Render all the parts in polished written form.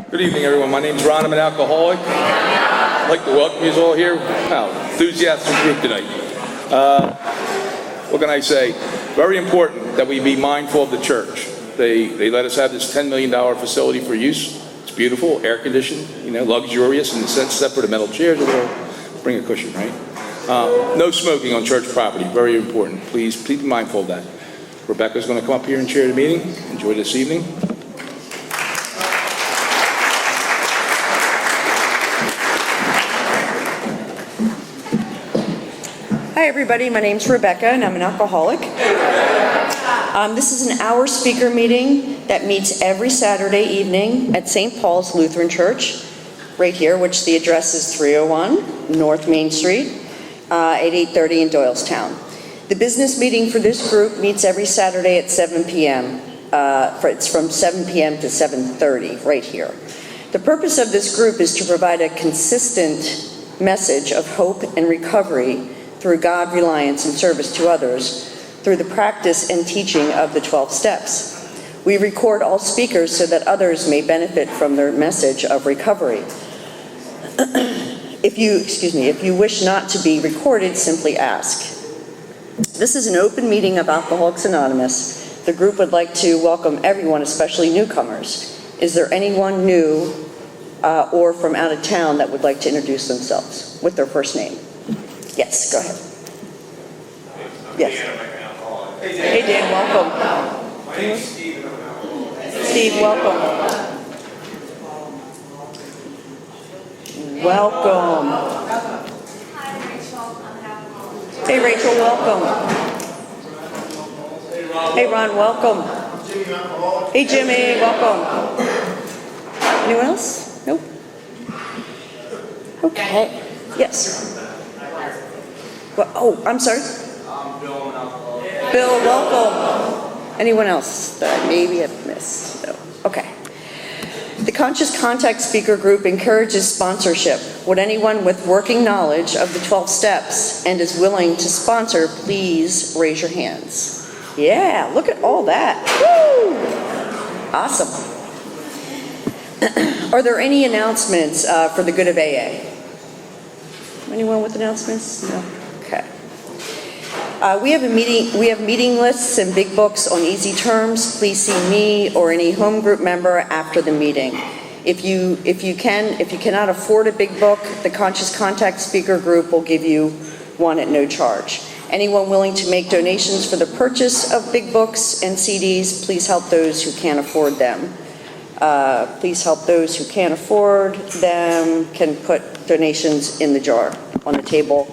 Good evening, everyone. My name's Ron. I'm an alcoholic. I'd like to welcome you all here. Wow, enthusiastic group tonight. What can I say? Very important that we be mindful of the church. They let us have this $10 million facility for use. It's beautiful, air conditioned, luxurious in the sense, except for the metal chairs. Bring a cushion, right? No smoking on church property. Very important. Please be mindful of that. Rebecca's going to come up here and chair the meeting. Enjoy this evening. Hi everybody, my name's Rebecca and I'm an alcoholic. This is an hour speaker meeting that meets every Saturday evening at St. Paul's Lutheran Church, right here, which the address is 301 North Main Street at 8:30 in Doylestown. The business meeting for this group meets every Saturday at 7 p.m. It's from 7 p.m. to 7:30 right here. The purpose of this group is to provide a consistent message of hope and recovery through God reliance and service to others, through the practice and teaching of the 12 steps. We record all speakers so that others may benefit from their message of recovery. If you wish not to be recorded, simply ask. This is an open meeting of Alcoholics Anonymous. The group would like to welcome everyone, especially newcomers. Is there anyone new or from out of town that would like to introduce themselves with their first name? Yes, go ahead. Yes. Hey, Dan, welcome. My name is Steve. Steve, welcome. Welcome. Hi, Rachel. I'm an alcoholic. Hey, Rachel, welcome. Hey, Ron, welcome. Hey, Jimmy, welcome. Anyone else? Nope. Okay. Yes. Well, oh, I'm sorry. Bill, I'm an alcoholic. Bill, welcome. Anyone else that I maybe have missed? No. Okay. The Conscious Contact Speaker Group encourages sponsorship. Would anyone with working knowledge of the 12 steps and is willing to sponsor, please raise your hands. Yeah, look at all that. Woo! Awesome. Are there any announcements for the good of AA? Anyone with announcements? No. Okay. We have meeting lists and big books on easy terms. Please see me or any home group member after the meeting. If you cannot afford a big book, the Conscious Contact Speaker Group will give you one at no charge. Anyone willing to make donations for the purchase of big books and CDs, please help those who can't afford them. Please help those who can't afford them can put donations in the jar on the table,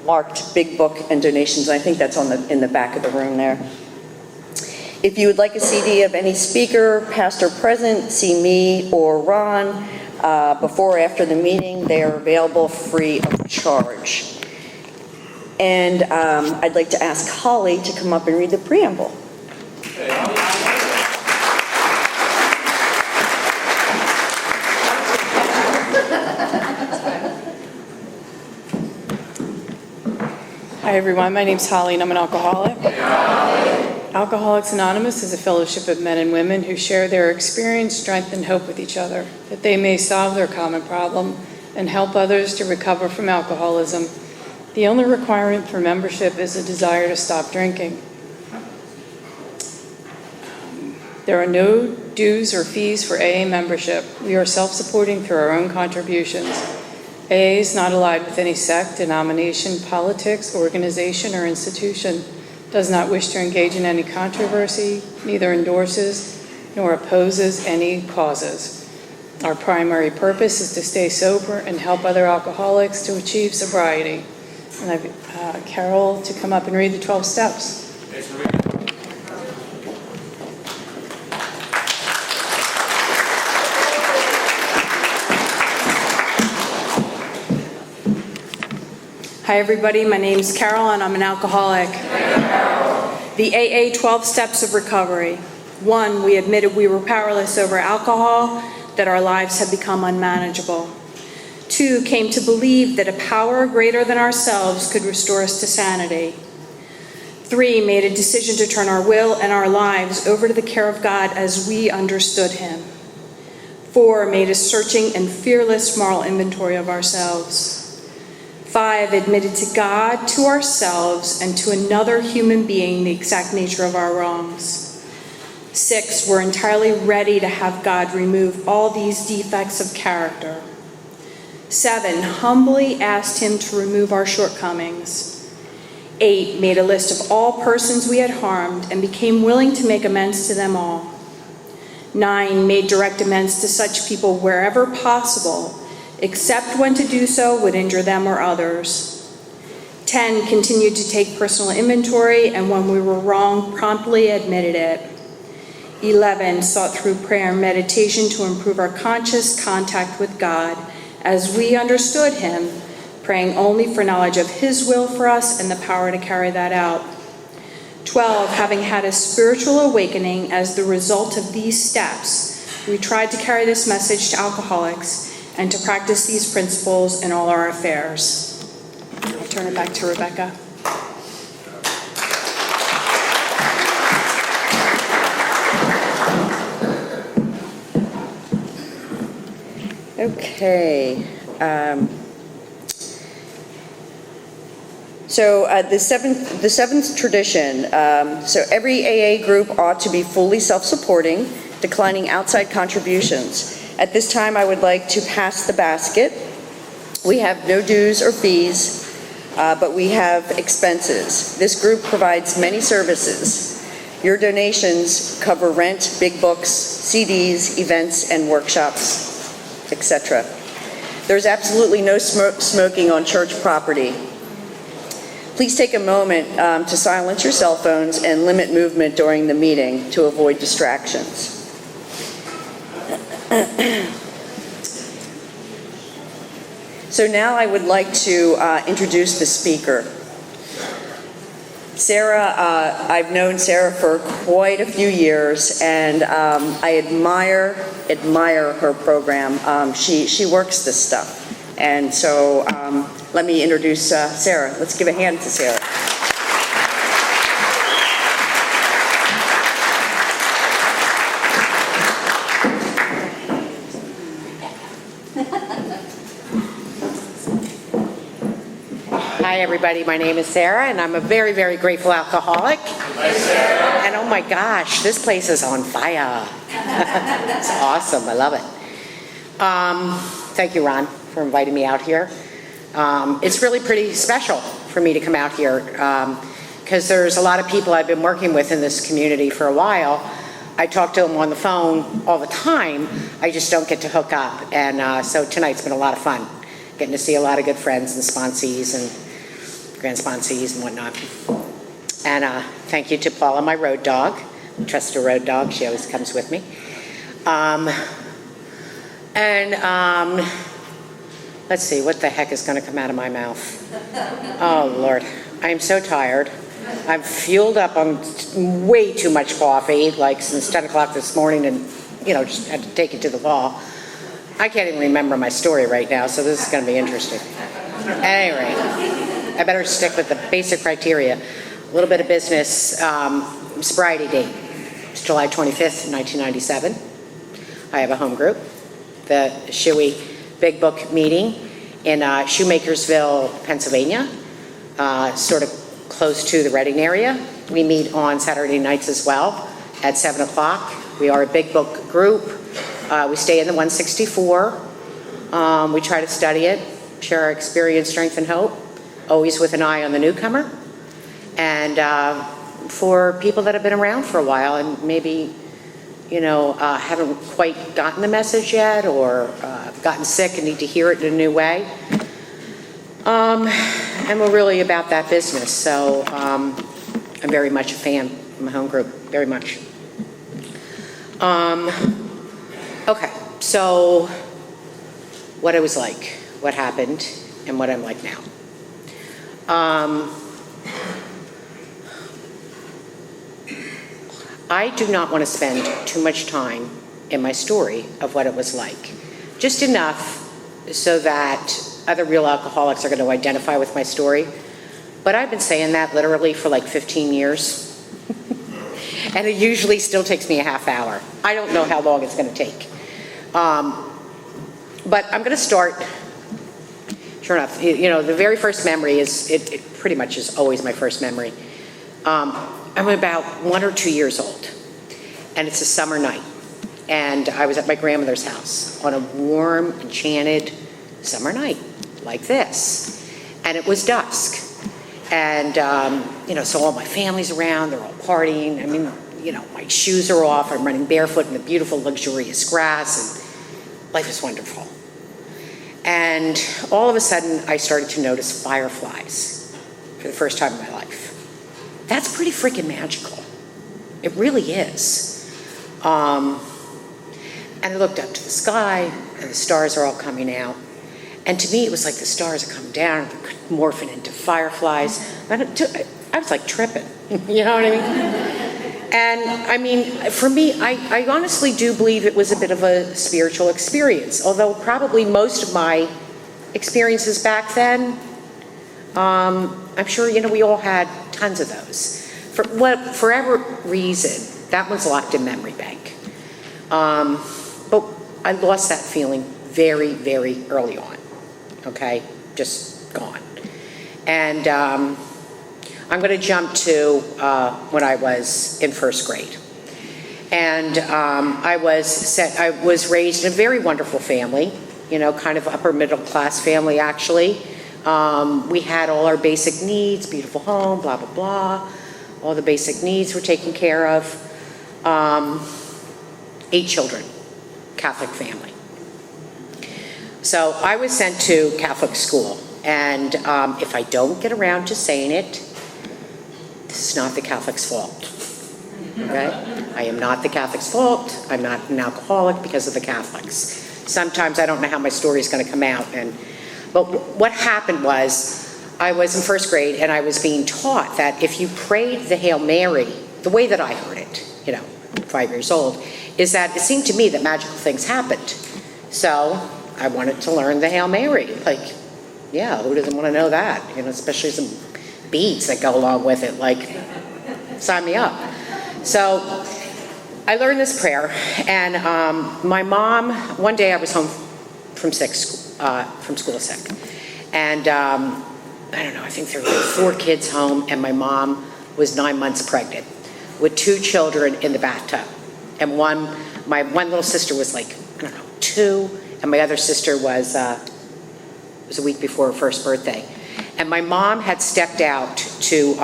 marked big book and donations. I think that's in the back of the room there. If you would like a CD of any speaker, past or present, see me or Ron before or after the meeting. They are available free of charge. And I'd like to ask Holly to come up and read the preamble. Hi everyone, my name's Holly and I'm an alcoholic. Alcoholics Anonymous is a fellowship of men and women who share their experience, strength, and hope with each other, that they may solve their common problem and help others to recover from alcoholism. The only requirement for membership is a desire to stop drinking. There are no dues or fees for AA membership. We are self-supporting through our own contributions. AA is not allied with any sect, denomination, politics, organization, or institution, does not wish to engage in any controversy, neither endorses nor opposes any causes. Our primary purpose is to stay sober and help other alcoholics to achieve sobriety. And I've Carol to come up and read the 12 steps. Hi everybody, my name's Carol and I'm an alcoholic. The AA 12 steps of recovery. 1, we admitted we were powerless over alcohol, that our lives had become unmanageable. 2, came to believe that a power greater than ourselves could restore us to sanity. 3, made a decision to turn our will and our lives over to the care of God as we understood Him. 4, made a searching and fearless moral inventory of ourselves. 5, admitted to God, to ourselves, and to another human being the exact nature of our wrongs. 6, we're entirely ready to have God remove all these defects of character. 7, humbly asked him to remove our shortcomings. 8, made a list of all persons we had harmed and became willing to make amends to them all. 9, made direct amends to such people wherever possible, except when to do so would injure them or others. 10, continued to take personal inventory, and when we were wrong, promptly admitted it. 11, sought through prayer and meditation to improve our conscious contact with God as we understood him, praying only for knowledge of his will for us and the power to carry that out. 12, having had a spiritual awakening as the result of these steps, we tried to carry this message to alcoholics and to practice these principles in all our affairs. I'll turn it back to Rebecca. Okay. So the seventh tradition, so every AA group ought to be fully self-supporting, declining outside contributions. At this time, I would like to pass the basket. We have no dues or fees, but we have expenses. This group provides many services. Your donations cover rent, big books, CDs, events, and workshops, etc. There's absolutely no smoking on church property. Please take a moment to silence your cell phones and limit movement during the meeting to avoid distractions. So now I would like to introduce the speaker. Sara, I've known Sara for quite a few years, and I admire her program. She works this stuff. And so let me introduce Sara. Let's give a hand to Sara. Hi, everybody. My name is Sara, and I'm a very, very grateful alcoholic. Hi, Sara. And oh my gosh, this place is on fire. It's awesome. I love it. Thank you, Ron, for inviting me out here. It's really pretty special for me to come out here because there's a lot of people I've been working with in this community for a while. I talk to them on the phone all the time. I just don't get to hook up. And so tonight's been a lot of fun, getting to see a lot of good friends and sponsees and grand sponsees and whatnot. And thank you to Paula, my road dog. I trust a road dog. She always comes with me. Let's see, what the heck is going to come out of my mouth? Oh, Lord. I'm so tired. I'm fueled up on way too much coffee, like since 10 o'clock this morning, and, just had to take it to the wall. I can't even remember my story right now, so this is going to be interesting. Anyway, I better stick with the basic criteria. A little bit of business, sobriety date. It's July 25th, 1997. I have a home group, the Shoey Big Book meeting in Shoemakersville, Pennsylvania, sort of close to the Reading area. We meet on Saturday nights as well at 7 o'clock. We are a Big Book group. We stay in the 164. We try to study it, share our experience, strength, and hope, always with an eye on the newcomer. And for people that have been around for a while and maybe haven't quite gotten the message yet or gotten sick and need to hear it in a new way. And we're really about that business. So I'm very much a fan of my home group, very much. Okay, so what I was like, what happened, and what I'm like now. I do not want to spend too much time in my story of what it was like. Just enough so that other real alcoholics are going to identify with my story. But I've been saying that literally for like 15 years. And it usually still takes me a half hour. I don't know how long it's going to take. But I'm going to start, sure enough, the very first memory is, it pretty much is always my first memory. I'm about 1 or 2 years old, and it's a summer night. And I was at my grandmother's house on a warm, enchanted summer night like this. And it was dusk. And, so all my family's around, they're all partying. I mean, my shoes are off. I'm running barefoot in the beautiful, luxurious grass, and life is wonderful. And all of a sudden, I started to notice fireflies for the first time in my life. That's pretty freaking magical. It really is. And I looked up to the sky, and the stars are all coming out. And to me, it was like the stars are coming down, they're morphing into fireflies. And I was like tripping, you know what I mean? And I mean, for me, I honestly do believe it was a bit of a spiritual experience, although probably most of my experiences back then, I'm sure, we all had tons of those. For whatever reason, that one's locked in memory bank. But I lost that feeling very, very early on, okay? Just gone. And I'm going to jump to when I was in first grade. And I was raised in a very wonderful family, kind of upper middle class family, actually. We had all our basic needs, beautiful home, blah, blah, blah. All the basic needs were taken care of. 8 children, Catholic family. So I was sent to Catholic school. And if I don't get around to saying it, this is not the Catholic's fault. Okay? I am not the Catholic's fault. I'm not an alcoholic because of the Catholics. Sometimes I don't know how my story is going to come out. But what happened was, I was in first grade and I was being taught that if you prayed the Hail Mary, the way that I heard it, 5 years old, is that it seemed to me that magical things happened. So I wanted to learn the Hail Mary. Like, yeah, who doesn't want to know that? Especially some beads that go along with it. Like, sign me up. So I learned this prayer, and my mom, one day I was home from school sick. And I don't know, I think there were 4 kids home, and my mom was 9 months pregnant with 2 children in the bathtub. And my one little sister was like, 2, and my other sister was a week before her first birthday. And my mom had stepped out to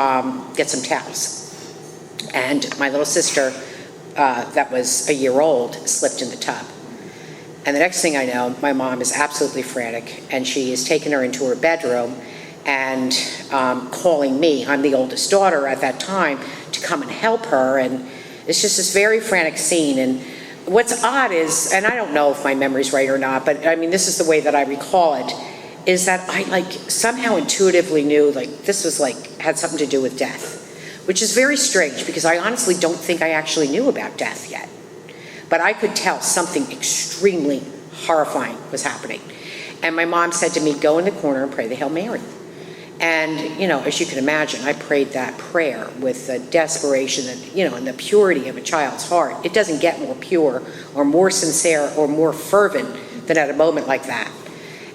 get some towels. And my little sister, that was a year old, slipped in the tub. And the next thing I know, my mom is absolutely frantic, and she is taking her into her bedroom and calling me. I'm the oldest daughter at that time, to come and help her. And it's just this very frantic scene. And what's odd is, and I don't know if my memory's right or not, but I mean, this is the way that I recall it, is that I somehow intuitively knew this was had something to do with death, which is very strange because I honestly don't think I actually knew about death yet. But I could tell something extremely horrifying was happening. And my mom said to me, go in the corner and pray the Hail Mary. And, as you can imagine, I prayed that prayer with the desperation and the purity of a child's heart. It doesn't get more pure or more sincere or more fervent than at a moment like that.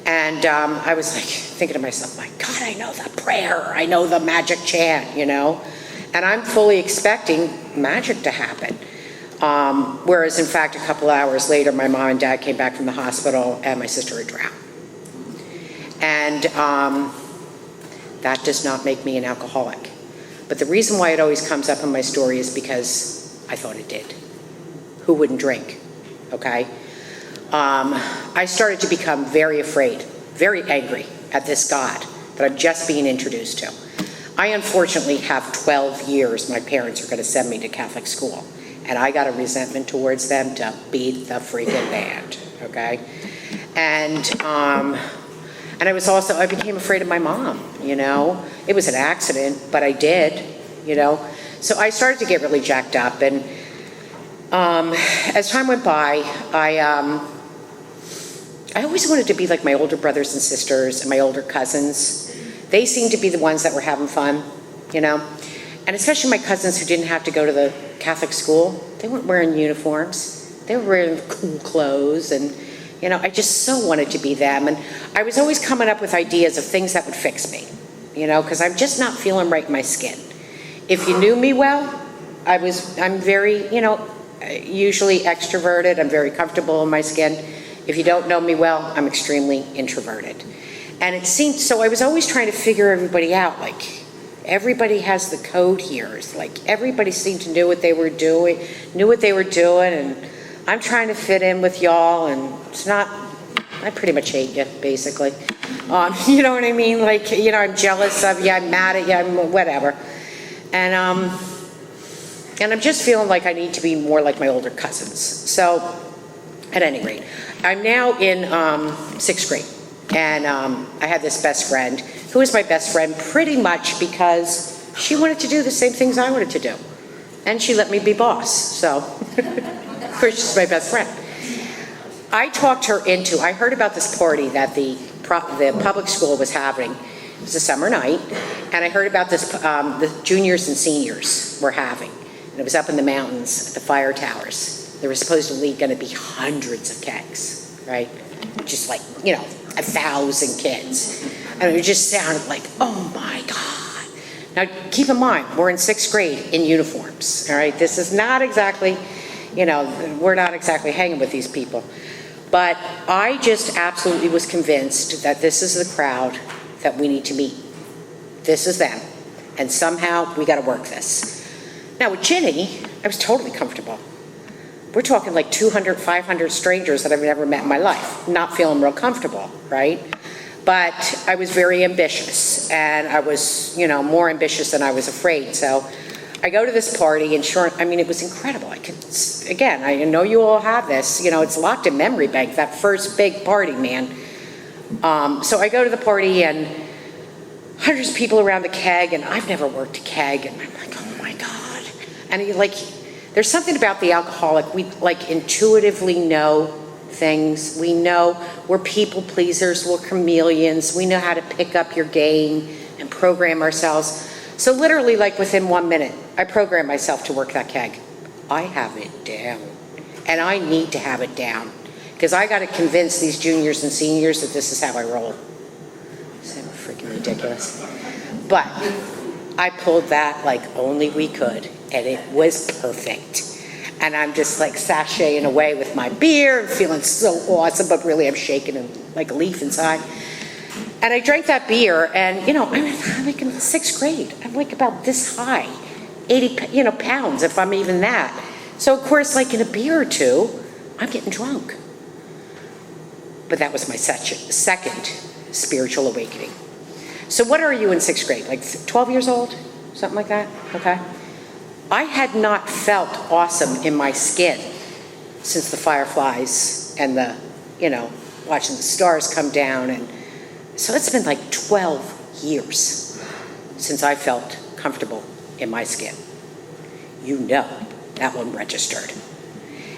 And I was thinking to myself, my God, I know the prayer. I know the magic chant, And I'm fully expecting magic to happen. Whereas, in fact, a couple hours later, my mom and dad came back from the hospital and my sister had drowned. And that does not make me an alcoholic. But the reason why it always comes up in my story is because I thought it did. Who wouldn't drink? Okay? I started to become very afraid, very angry at this God that I'm just being introduced to. I unfortunately have 12 years my parents are going to send me to Catholic school. And I got a resentment towards them to beat the freaking band, okay? And I became afraid of my mom, It was an accident, but I did, So I started to get really jacked up. And as time went by, I always wanted to be like my older brothers and sisters and my older cousins. They seemed to be the ones that were having fun, And especially my cousins who didn't have to go to the Catholic school. They weren't wearing uniforms. They were wearing cool clothes, and, you know, I just so wanted to be them. And I was always coming up with ideas of things that would fix me, you know, because I'm just not feeling right in my skin. If you knew me well, I'm very, you know, usually extroverted. I'm very comfortable in my skin. If you don't know me well, I'm extremely introverted. And it seemed, so I was always trying to figure everybody out, like, everybody has the code here. It's like everybody seemed to know what they were doing, and I'm trying to fit in with y'all, and it's not, I pretty much hate you, basically. You know what I mean? Like, you know, I'm jealous of you, I'm mad at you, I'm whatever. And I'm just feeling like I need to be more like my older cousins. So, at any rate, I'm now in 6th grade. And I had this best friend, who was my best friend pretty much because she wanted to do the same things I wanted to do. And she let me be boss, so of course she's my best friend. I talked her into, I heard about this party that the public school was having. It was a summer night, and I heard about this, the juniors and seniors were having. And it was up in the mountains at the fire towers. There were supposedly gonna be hundreds of kegs, right? Just like, you know, 1,000 kids. And it just sounded like, oh my God. Now, keep in mind, we're in 6th grade in uniforms, all right? This is not exactly, you know, we're not exactly hanging with these people. But I just absolutely was convinced that this is the crowd that we need to meet. This is them. And somehow we gotta work this. Now with Ginny, I was totally comfortable. We're talking like 200, 500 strangers that I've never met in my life. Not feeling real comfortable, right? But I was very ambitious, and I was, you know, more ambitious than I was afraid. So I go to this party, and sure, I mean, it was incredible. I could, again, I know you all have this, you know, it's locked in memory bank, that first big party, man. So I go to the party, and hundreds of people around the keg, and I've never worked a keg, and I'm like, oh my God. And you like, there's something about the alcoholic, we like intuitively know things. We know we're people pleasers, we're chameleons, we know how to pick up your game and program ourselves. So literally like within 1 minute, I programmed myself to work that keg. I have it down, and I need to have it down because I got to convince these juniors and seniors that this is how I roll. So freaking ridiculous. But I pulled that like only we could, and it was perfect. And I'm just like sashaying away with my beer and feeling so awesome, but really I'm shaking like a leaf inside. And I drank that beer, and, you know, I'm like in 6th grade. I'm like about this high, 80, you know, pounds, if I'm even that. So, of course, like in a beer or two, I'm getting drunk. But that was my second spiritual awakening. So what are you in 6th grade? Like 12 years old? Something like that? Okay. I had not felt awesome in my skin since the fireflies and the, you know, watching the stars come down. And so it's been like 12 years since I felt comfortable in my skin. You know, that one registered.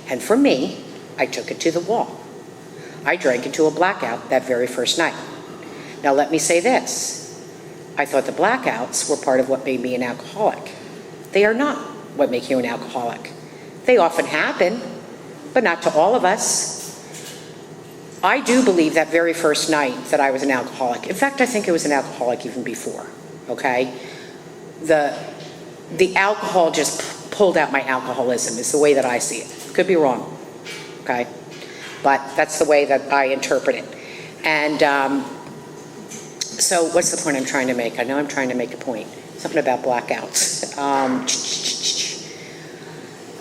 And for me, I took it to the wall. I drank into a blackout that very first night. Now let me say this. I thought the blackouts were part of what made me an alcoholic. They are not what make you an alcoholic. They often happen, but not to all of us. I do believe that very first night that I was an alcoholic. In fact, I think I was an alcoholic even before, okay? The alcohol just pulled out my alcoholism is the way that I see it. Could be wrong, okay? But that's the way that I interpret it. And so what's the point I'm trying to make? I know I'm trying to make a point. Something about blackouts.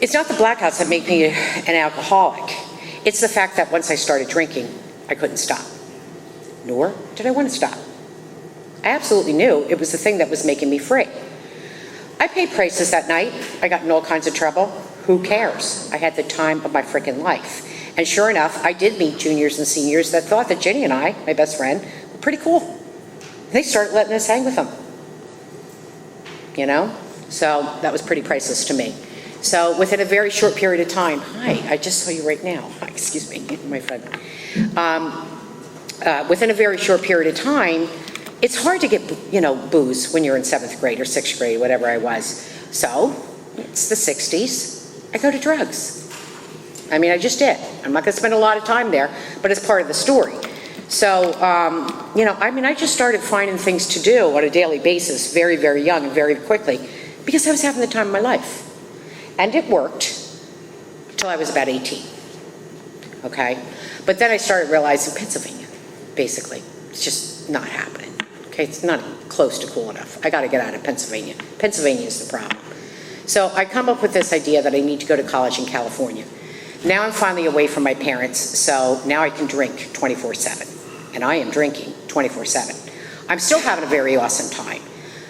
It's not the blackouts that make me an alcoholic. It's the fact that once I started drinking, I couldn't stop. Nor did I want to stop. I absolutely knew it was the thing that was making me free. I paid prices that night. I got in all kinds of trouble. Who cares? I had the time of my freaking life. And sure enough, I did meet juniors and seniors that thought that Ginny and I, my best friend, were pretty cool. They started letting us hang with them. You know? So that was pretty priceless to me. So within a very short period of time, hi, I just saw you right now. Hi, excuse me, my friend. Within a very short period of time, it's hard to get, you know, booze when you're in 7th grade or 6th grade, whatever I was. So it's the 60s. I go to drugs. I mean, I just did. I'm not going to spend a lot of time there, but it's part of the story. So, I mean, I just started finding things to do on a daily basis very, very young and very quickly because I was having the time of my life. And it worked until I was about 18. Okay? But then I started realizing Pennsylvania, basically, it's just not happening. Okay? It's not close to cool enough. I got to get out of Pennsylvania. Pennsylvania is the problem. So I come up with this idea that I need to go to college in California. Now I'm finally away from my parents, so now I can drink 24/7. And I am drinking 24/7. I'm still having a very awesome time.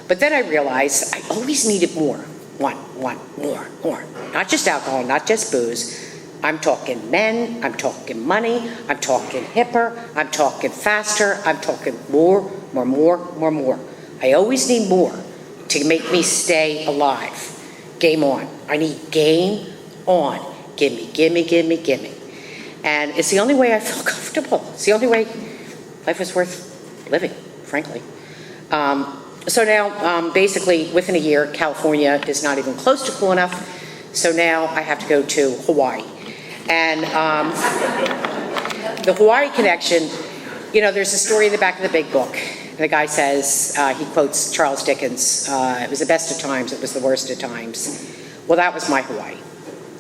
But then I realized I always needed more. More. Not just alcohol, not just booze. I'm talking men, I'm talking money, I'm talking hipper, I'm talking faster, I'm talking more. I always need more to make me stay alive. Game on. I need game on. Gimme. And it's the only way I feel comfortable. It's the only way life is worth living, frankly. So now, basically, within a year, California is not even close to cool enough. So now I have to go to Hawaii. And the Hawaii connection, there's a story in the back of the big book. The guy says, he quotes Charles Dickens, it was the best of times, it was the worst of times. Well, that was my Hawaii.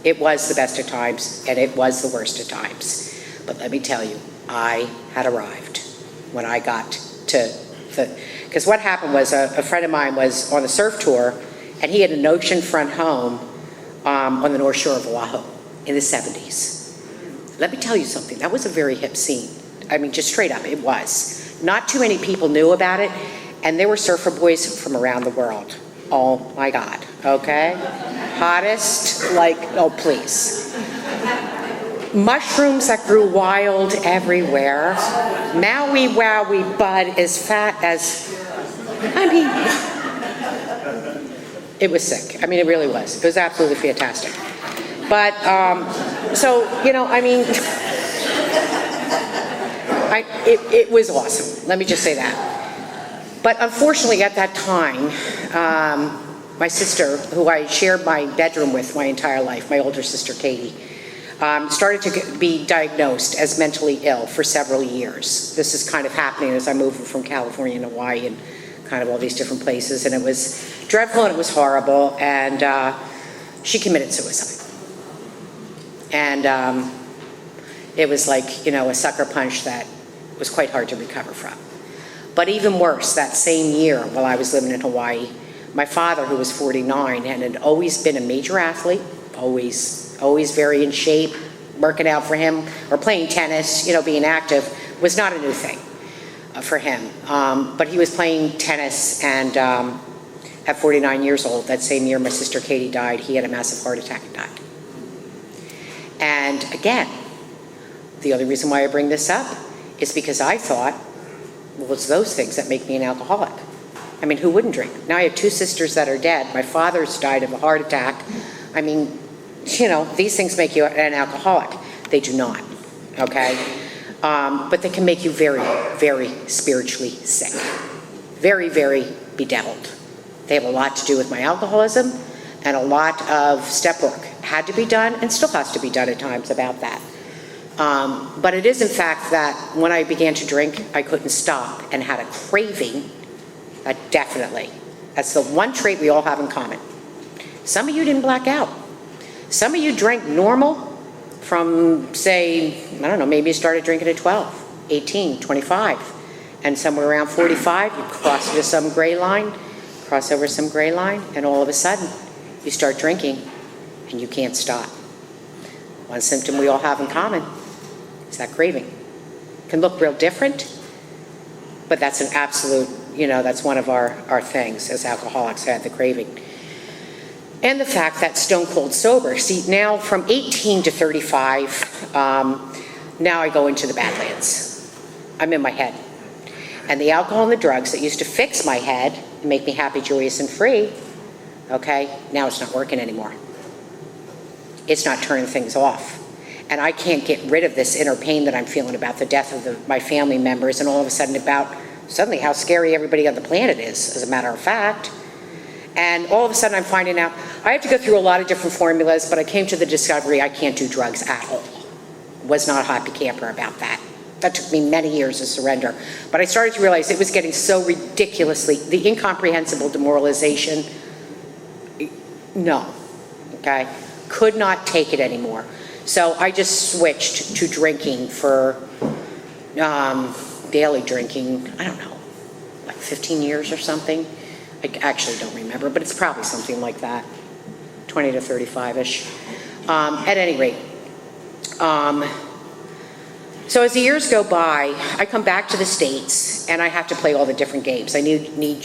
It was the best of times, and it was the worst of times. But let me tell you, I had arrived when I got to because what happened was a friend of mine was on a surf tour, and he had an oceanfront home on the North Shore of Oahu in the 70s. Let me tell you something, that was a very hip scene. I mean, just straight up, it was. Not too many people knew about it, and there were surfer boys from around the world. Oh my God, okay? Hottest, oh please. Mushrooms that grew wild everywhere. Maui wowie bud as fat as, it was sick. I mean, it really was. It was absolutely fantastic. But, it was awesome. Let me just say that. But unfortunately, at that time, my sister, who I shared my bedroom with my entire life, my older sister, Katie, started to be diagnosed as mentally ill for several years. This is kind of happening as I'm moving from California to Hawaii and kind of all these different places. And it was dreadful and it was horrible. And she committed suicide. And it was like, a sucker punch that was quite hard to recover from. But even worse, that same year while I was living in Hawaii, my father, who was 49 and had always been a major athlete, always very in shape, working out for him, or playing tennis, being active, was not a new thing for him. But he was playing tennis, and at 49 years old, that same year my sister Katie died, he had a massive heart attack and died. And again, the only reason why I bring this up is because I thought, well, it's those things that make me an alcoholic. I mean, who wouldn't drink? Now I have two sisters that are dead. My father's died of a heart attack. I mean, these things make you an alcoholic. They do not, okay? But they can make you very, very spiritually sick. Very, very bedeviled. They have a lot to do with my alcoholism, and a lot of step work had to be done and still has to be done at times about that. But it is in fact that when I began to drink, I couldn't stop and had a craving. Definitely. That's the one trait we all have in common. Some of you didn't black out. Some of you drank normal from, say, I don't know, maybe you started drinking at 12, 18, 25, and somewhere around 45, you cross over some gray line, and all of a sudden, you start drinking, and you can't stop. One symptom we all have in common is that craving. It can look real different, but that's an absolute, that's one of our things as alcoholics, had the craving. And the fact that stone cold sober. See, now from 18 to 35, now I go into the Badlands. I'm in my head. And the alcohol and the drugs that used to fix my head and make me happy, joyous, and free, okay, now it's not working anymore. It's not turning things off. And I can't get rid of this inner pain that I'm feeling about the death of my family members, and all of a sudden about suddenly how scary everybody on the planet is, as a matter of fact. And all of a sudden I'm finding out I have to go through a lot of different formulas, but I came to the discovery I can't do drugs at all. Was not a happy camper about that. That took me many years to surrender. But I started to realize it was getting so ridiculously, the incomprehensible demoralization, no, okay? Could not take it anymore. So I just switched to drinking for daily drinking, I don't know, like 15 years or something. I actually don't remember, but it's probably something like that, 20 to 35-ish. At any rate, so as the years go by, I come back to the States and I have to play all the different games. I need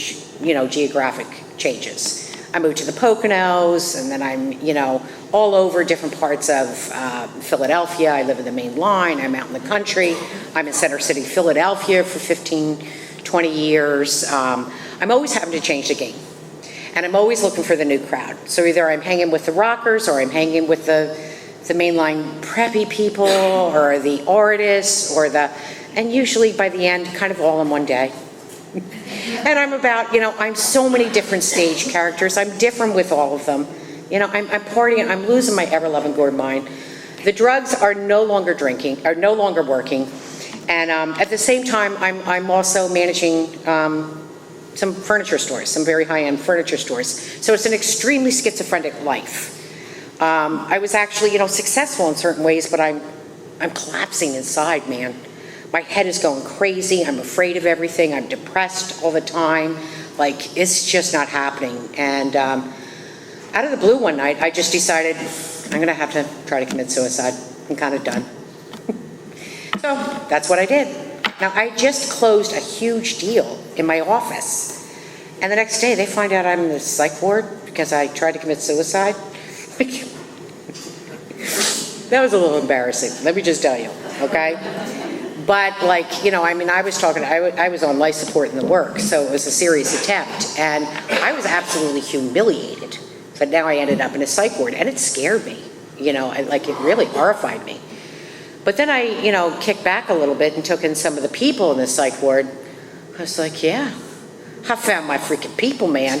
geographic changes. I moved to the Poconos, and then I'm, all over different parts of Philadelphia. I live in the Main Line. I'm out in the country. I'm in Center City, Philadelphia for 15, 20 years. I'm always having to change the game. And I'm always looking for the new crowd. So either I'm hanging with the rockers, or I'm hanging with the mainline preppy people, or the artists, and usually by the end, kind of all in one day. And I'm about, I'm so many different stage characters. I'm different with all of them. I'm partying, I'm losing my ever-loving gourd mind. The drugs are no longer working. And at the same time, I'm also managing some furniture stores, some very high-end furniture stores. So it's an extremely schizophrenic life. I was actually, successful in certain ways, but I'm collapsing inside, man. My head is going crazy. I'm afraid of everything. I'm depressed all the time. Like, it's just not happening. And out of the blue one night, I just decided I'm going to have to try to commit suicide. I'm kind of done. So that's what I did. Now, I just closed a huge deal in my office. And the next day, they find out I'm in the psych ward because I tried to commit suicide. That was a little embarrassing, let me just tell you, okay? But I was on life support in the work, so it was a serious attempt, and I was absolutely humiliated. But now I ended up in a psych ward, and it scared me, it really horrified me. But then I, kicked back a little bit and took in some of the people in the psych ward. I was like, yeah, I found my freaking people, man.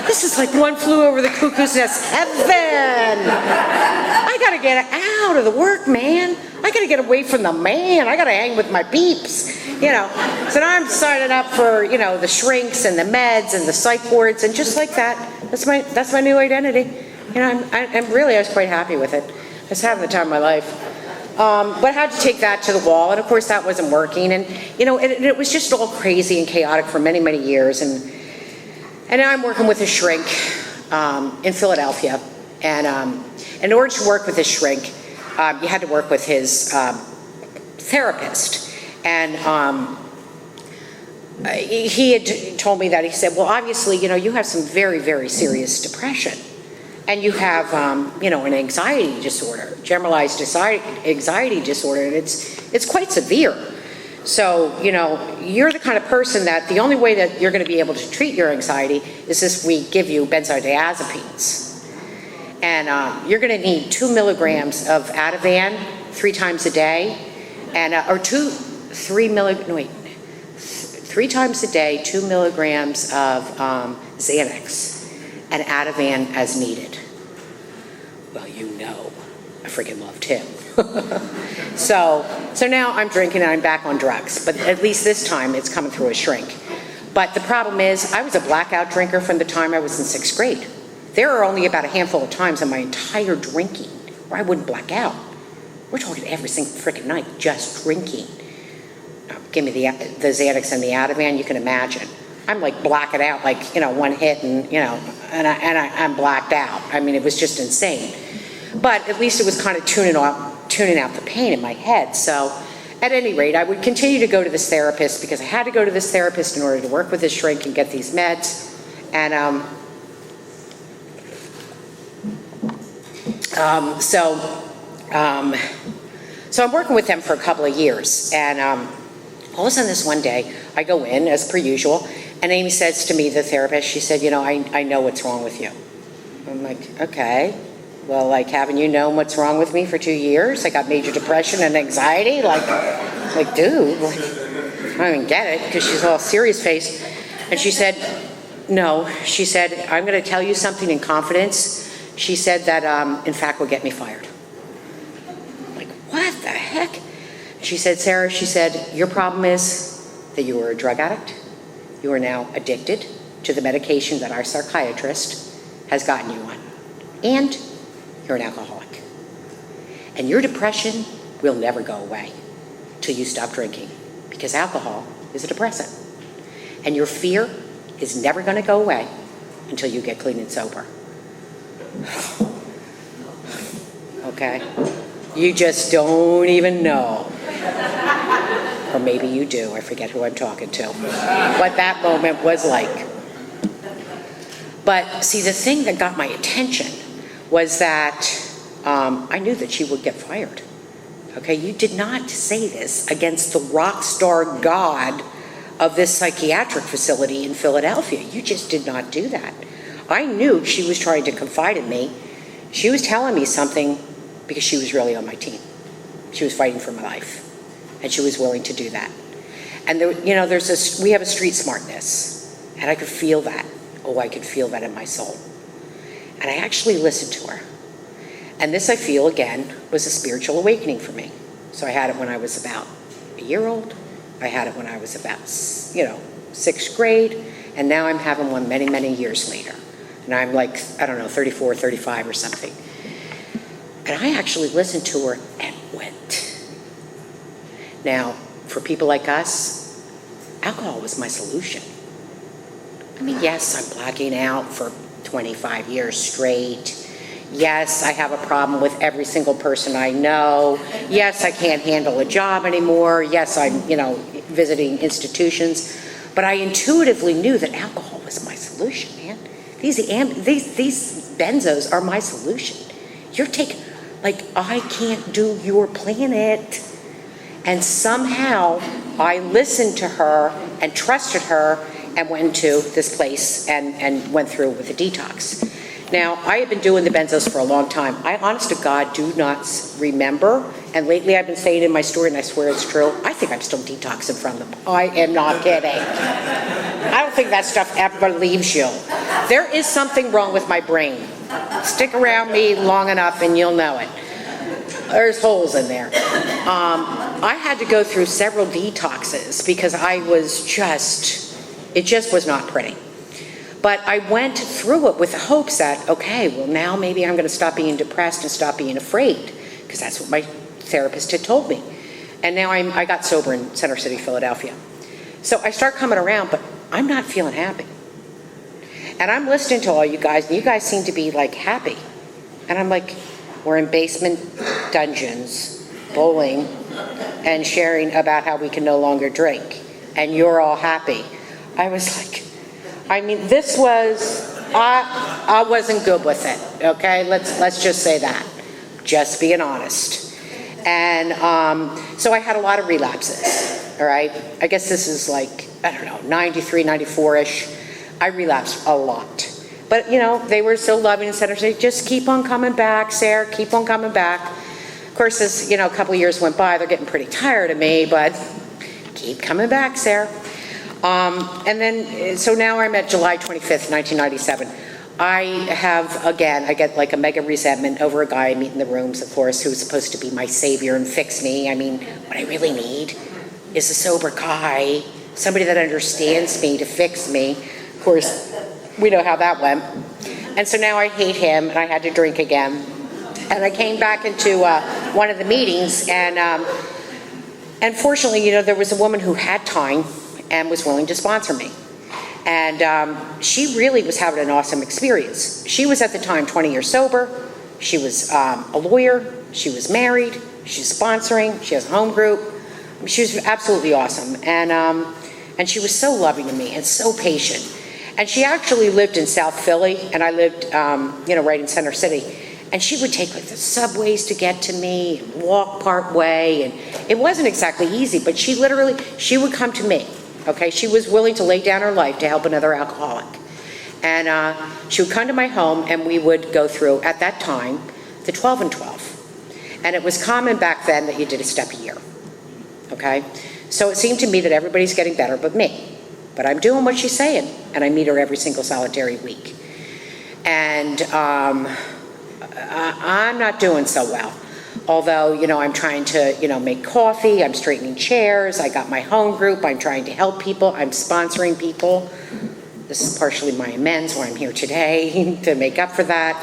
This is like One Flew Over the Cuckoo's Nest heaven. I gotta get out of the work, man. I gotta get away from the man. I gotta hang with my peeps, So now I'm signing up for, the shrinks and the meds and the psych wards, and just like that, that's my new identity. I was quite happy with it. I was having the time of my life. But I had to take that to the wall, and of course that wasn't working, and it was just all crazy and chaotic for many, many years, and now I'm working with a shrink in Philadelphia. And in order to work with this shrink, you had to work with his therapist. And he had told me that. He said, well, obviously, you have some very, very serious depression. And you have, an anxiety disorder, generalized anxiety disorder, and it's quite severe. So, you're the kind of person that the only way that you're going to be able to treat your anxiety is if we give you benzodiazepines. And you're going to need 2 milligrams of Ativan 3 times a day, and 3 times a day, 2 milligrams of Xanax and Ativan as needed. Well, I freaking loved him. So now I'm drinking and I'm back on drugs, but at least this time it's coming through a shrink. But the problem is, I was a blackout drinker from the time I was in 6th grade. There are only about a handful of times in my entire drinking where I wouldn't black out. We're talking every single freaking night, just drinking. Give me the Xanax and the Ativan, you can imagine. I'm like blacking out, one hit and I'm blacked out. I mean, it was just insane. But at least it was kind of tuning out the pain in my head. So at any rate, I would continue to go to this therapist because I had to go to this therapist in order to work with this shrink and get these meds. And so I'm working with them for a couple of years. And all of a sudden this one day, I go in as per usual, and Amy says to me, the therapist, she said, I know what's wrong with you. I'm like, okay. Well, haven't you known what's wrong with me for 2 years? I got major depression and anxiety. Dude, I don't even get it, because she's all serious face. And she said, no, she said, I'm going to tell you something in confidence. She said that, in fact, will get me fired. I'm like, what the heck? She said, Sarah, she said, your problem is that you were a drug addict. You are now addicted to the medication that our psychiatrist has gotten you on. And you're an alcoholic. And your depression will never go away till you stop drinking, because alcohol is a depressant. And your fear is never going to go away until you get clean and sober. Okay? You just don't even know. Or maybe you do. I forget who I'm talking to. What that moment was like. But see, the thing that got my attention was that I knew that she would get fired. Okay? You did not say this against the rock star god of this psychiatric facility in Philadelphia. You just did not do that. I knew she was trying to confide in me. She was telling me something because she was really on my team. She was fighting for my life, and she was willing to do that. And there, you know, we have a street smartness, and I could feel that. Oh, I could feel that in my soul. And I actually listened to her. And this, I feel, again, was a spiritual awakening for me. So I had it when I was about a year old. I had it when I was about, 6th grade. And now I'm having one many, many years later. And I'm like, 34, 35 or something. And I actually listened to her and went. Now, for people like us, alcohol was my solution. I mean, yes, I'm blacking out for 25 years straight. Yes, I have a problem with every single person I know. Yes, I can't handle a job anymore. Yes, I'm, visiting institutions. But I intuitively knew that alcohol was my solution, man. These benzos are my solution. I can't do your planet. And somehow I listened to her and trusted her and went to this place and went through with a detox. Now, I have been doing the benzos for a long time. I, honest to God, do not remember. And lately I've been saying in my story, and I swear it's true, I think I'm still detoxing from them. I am not kidding. I don't think that stuff ever leaves you. There is something wrong with my brain. Stick around me long enough and you'll know it. There's holes in there. I had to go through several detoxes because it just was not pretty. But I went through it with the hopes that, okay, well now maybe I'm going to stop being depressed and stop being afraid, because that's what my therapist had told me. And now I got sober in Center City, Philadelphia. So I start coming around, but I'm not feeling happy. And I'm listening to all you guys, and you guys seem to be like happy. And I'm like, we're in basement dungeons, bowling, and sharing about how we can no longer drink. And you're all happy. I was like, I wasn't good with it, okay? Let's just say that. Just being honest. And so I had a lot of relapses, all right? I guess this is 93, 94-ish. I relapsed a lot. But, they were so loving and said, just keep on coming back, Sarah, keep on coming back. Of course, as, a couple of years went by, they're getting pretty tired of me, but keep coming back, Sarah. And then, so now I'm at July 25th, 1997. I get like a mega resentment over a guy I meet in the rooms, of course, who's supposed to be my savior and fix me. I mean, what I really need is a sober guy, somebody that understands me to fix me. Of course, we know how that went. And so now I hate him, and I had to drink again. And I came back into one of the meetings, and fortunately, there was a woman who had time and was willing to sponsor me. And she really was having an awesome experience. She was at the time 20 years sober. She was a lawyer. She was married. She's sponsoring. She has a home group. She was absolutely awesome. And she was so loving to me and so patient. And she actually lived in South Philly, and I lived, right in Center City. And she would take the subways to get to me, and walk part way, and it wasn't exactly easy, but she would come to me. Okay, she was willing to lay down her life to help another alcoholic. And she would come to my home, and we would go through, at that time, the 12 and 12. And it was common back then that you did a step a year. Okay? So it seemed to me that everybody's getting better but me. but I'm doing what she's saying, and I meet her every single solitary week. And I'm not doing so well. Although, I'm trying to, make coffee, I'm straightening chairs, I got my home group, I'm trying to help people, I'm sponsoring people. This is partially my amends why I'm here today to make up for that.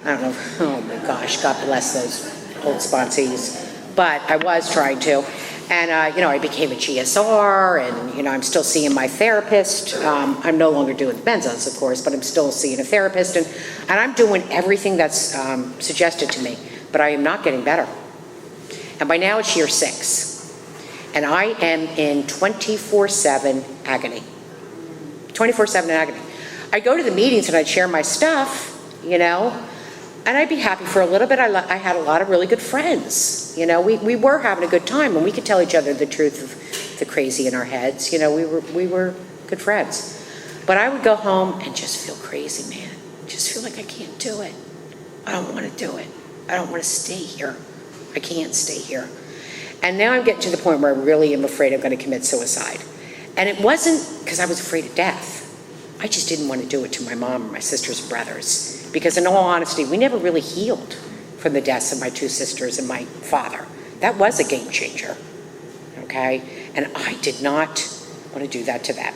I don't know, oh my gosh, God bless those old sponsees. But I was trying to. And, I became a GSR, and, I'm still seeing my therapist. I'm no longer doing the benzos, of course, but I'm still seeing a therapist. And I'm doing everything that's suggested to me, but I am not getting better. And by now it's year 6. And I am in 24/7 agony. 24/7 agony. I go to the meetings and I'd share my stuff, and I'd be happy for a little bit. I had a lot of really good friends. We were having a good time, and we could tell each other the truth of the crazy in our heads. We were good friends. But I would go home and just feel crazy, man. Just feel like I can't do it. I don't want to do it. I don't want to stay here. I can't stay here. And now I'm getting to the point where I really am afraid I'm going to commit suicide. And it wasn't because I was afraid of death. I just didn't want to do it to my mom or my sisters and brothers. Because in all honesty, we never really healed from the deaths of my 2 sisters and my father. That was a game changer, okay? And I did not want to do that to them.